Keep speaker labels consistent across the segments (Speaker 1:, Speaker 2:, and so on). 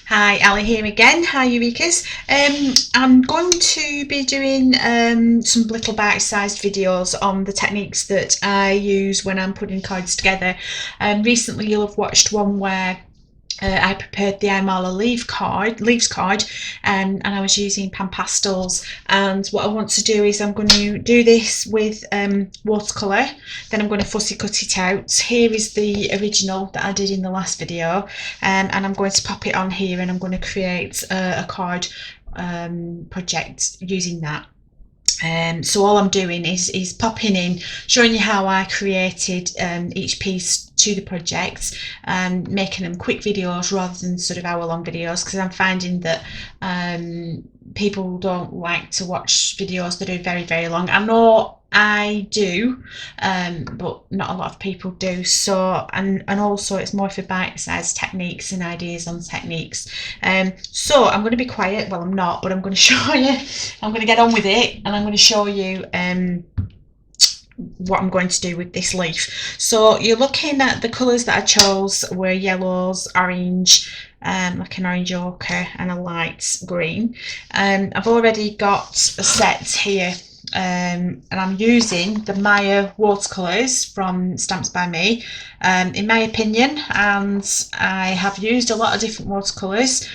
Speaker 1: Hi, Ali here again. Hi, Eurekas. I'm going to be doing some little bite-sized videos on the techniques that I use when I'm putting cards together. Recently, you'll have watched one where I prepared the IMALA leaves card, and I was using Pastels. And what I want to do is I'm going to do this with watercolour. Then I'm going to fussy cut it out. Here is the original that I did in the last video, and I'm going to pop it on here, and I'm going to create a card project using that. So all I'm doing is popping in, showing you how I created each piece to the project, and making them quick videos rather than sort of hour-long videos, because I'm finding that people don't like to watch videos that are very, very long. I know I do, but not a lot of people do. So, and also it's more for bite-sized techniques and ideas on techniques. So I'm going to be quiet. Well, I'm not, but I'm going to show you. I'm going to get on with it, and I'm going to show you what I'm going to do with this leaf. So you're looking at the colours that I chose were yellows, orange, like an orange ochre, and a light green. I've already got a set here, and I'm using the Maya watercolours from Stamps by Me, in my opinion, and I have used a lot of different watercolours.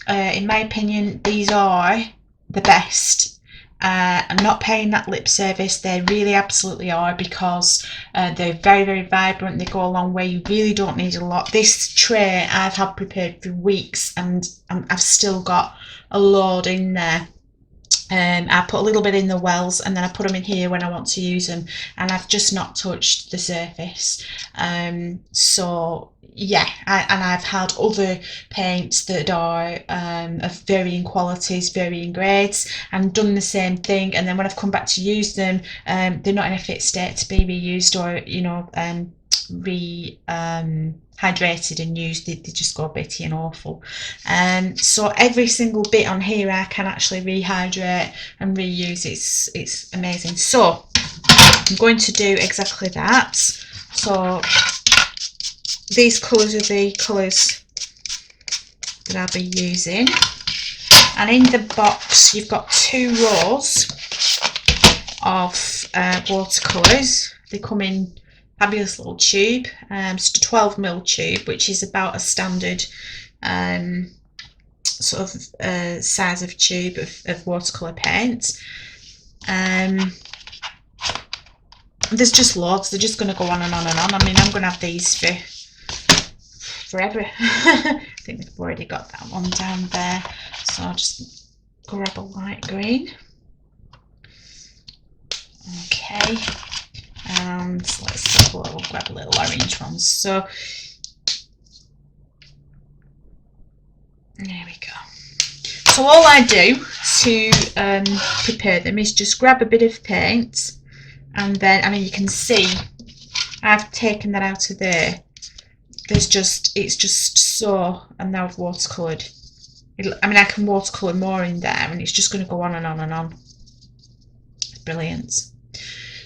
Speaker 1: In my opinion, these are the best. I'm not paying that lip service. They really absolutely are, because they're very, very vibrant. They go a long way. You really don't need a lot. This tray I've had prepared for weeks, and I've still got a load in there. I put a little bit in the wells, and then I put them in here when I want to use them, and I've just not touched the surface. So yeah, and I've had other paints that are of varying qualities, varying grades, and done the same thing, and then when I've come back to use them, they're not in a fit state to be reused, or hydrated and used. They just go bitty and awful. So every single bit on here I can actually rehydrate and reuse. It's amazing. So I'm going to do exactly that. So these colours are the colours that I'll be using, and in the box you've got 2 rows of watercolours. They come in fabulous little tube, just a 12mm tube, which is about a standard sort of size of tube of watercolour paint. There's just loads. They're just going to go on and on and on. I mean, I'm going to have these for forever. I think we've already got that one down there, so I'll just grab a light green. Okay, and let's grab a little orange one. So there we go. So all I do to prepare them is just grab a bit of paint, and then, I mean, you can see I've taken that out of there. It's just so, and now I've watercoloured. I mean, I can watercolour more in there, and it's just going to go on and on and on. It's brilliant.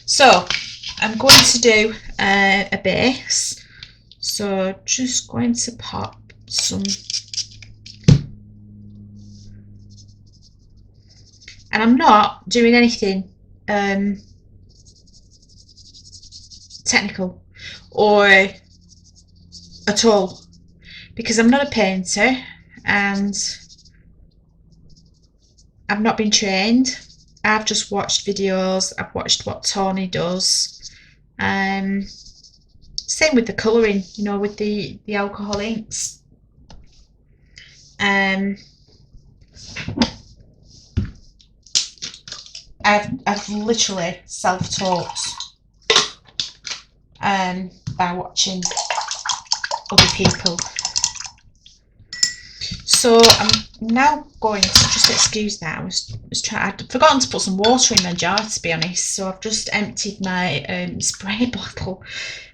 Speaker 1: So I'm going to do a base. So just going to pop some, and I'm not doing anything technical or at all, because I'm not a painter and I've not been trained. I've just watched videos. I've watched what Tony does. Same with the colouring, you know, with the alcohol inks. I've literally self-taught by watching other people. So I'm now going to, just excuse that, I'd forgotten to put some water in my jar, to be honest, so I've just emptied my spray bottle,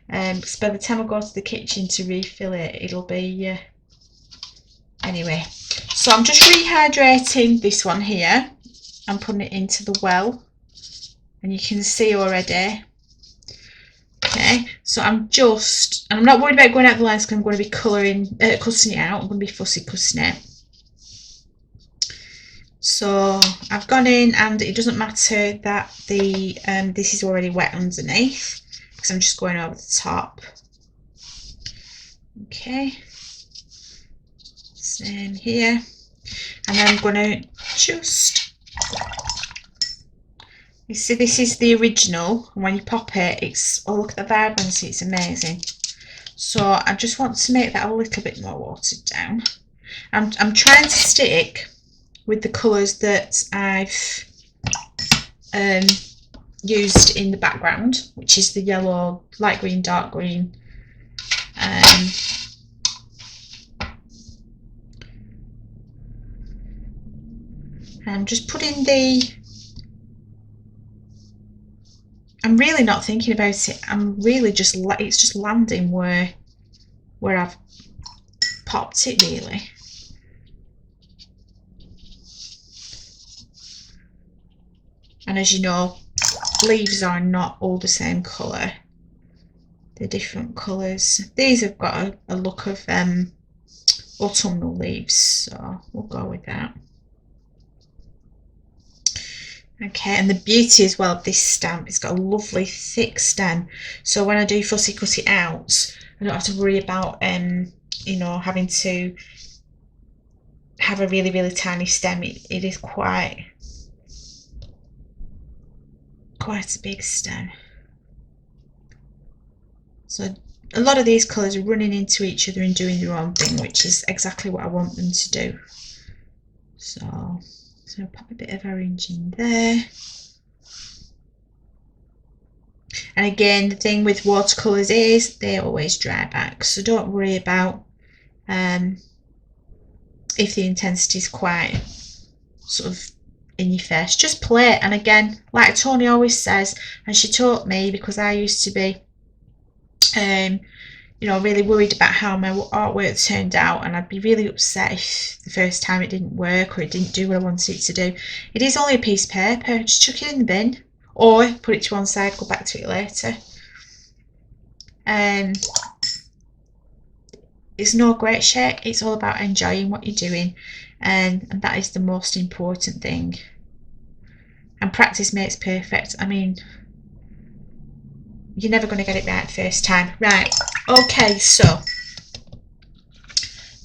Speaker 1: because by the time I go to the kitchen to refill it, it'll be anyway. So I'm just rehydrating this one here. I'm putting it into the well, and you can see already. Okay, so I'm not worried about going out the lines, because I'm going to be cutting it out. I'm going to be fussy cutting it. So I've gone in, and it doesn't matter that the this is already wet underneath, because I'm just going over the top. Okay, same here, and then I'm going to just, you see this is the original, and when you pop it, it's, oh look at the vibrancy, it's amazing. So I just want to make that a little bit more watered down. I'm trying to stick with the colours that I've used in the background, which is the yellow, light green, dark green. I'm just putting I'm really not thinking about it. I'm really just, it's just landing where I've popped it, really. And as you know, leaves are not all the same colour. They're different colours. These have got a look of autumnal leaves, so we'll go with that. Okay, and the beauty as well of this stamp, it's got a lovely thick stem, so when I do fussy cut it out, I don't have to worry about you know, having to have a really tiny stem. It is quite a big stem. So a lot of these colours are running into each other and doing their own thing, which is exactly what I want them to do. So I'll pop a bit of orange in there. And again, the thing with watercolours is they always dry back, so don't worry about if the intensity is quite sort of in your face. Just play it. And again, like Tony always says, and she taught me, because I used to be you know, really worried about how my artwork turned out, and I'd be really upset if the first time it didn't work or it didn't do what I wanted it to do. It is only a piece of paper, just chuck it in the bin or put it to one side, go back to it later. It's no great shake, it's all about enjoying what you're doing, and that is the most important thing. And practice makes perfect. I mean, you're never going to get it right first time. Right, okay, so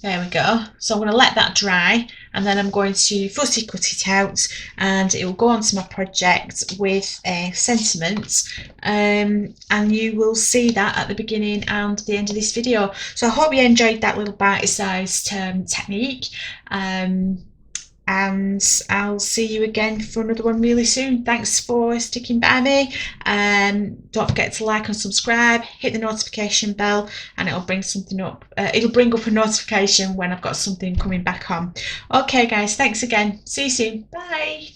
Speaker 1: there we go. So I'm going to let that dry, and then I'm going to fussy cut it out, and it will go onto my project with sentiments, and you will see that at the beginning and the end of this video. So I hope you enjoyed that little bite-sized technique, and I'll see you again for another one really soon. Thanks for sticking by me. Don't forget to like and subscribe, hit the notification bell, and it'll bring something up. It'll bring up a notification when I've got something coming back on. Okay guys, thanks again. See you soon. Bye.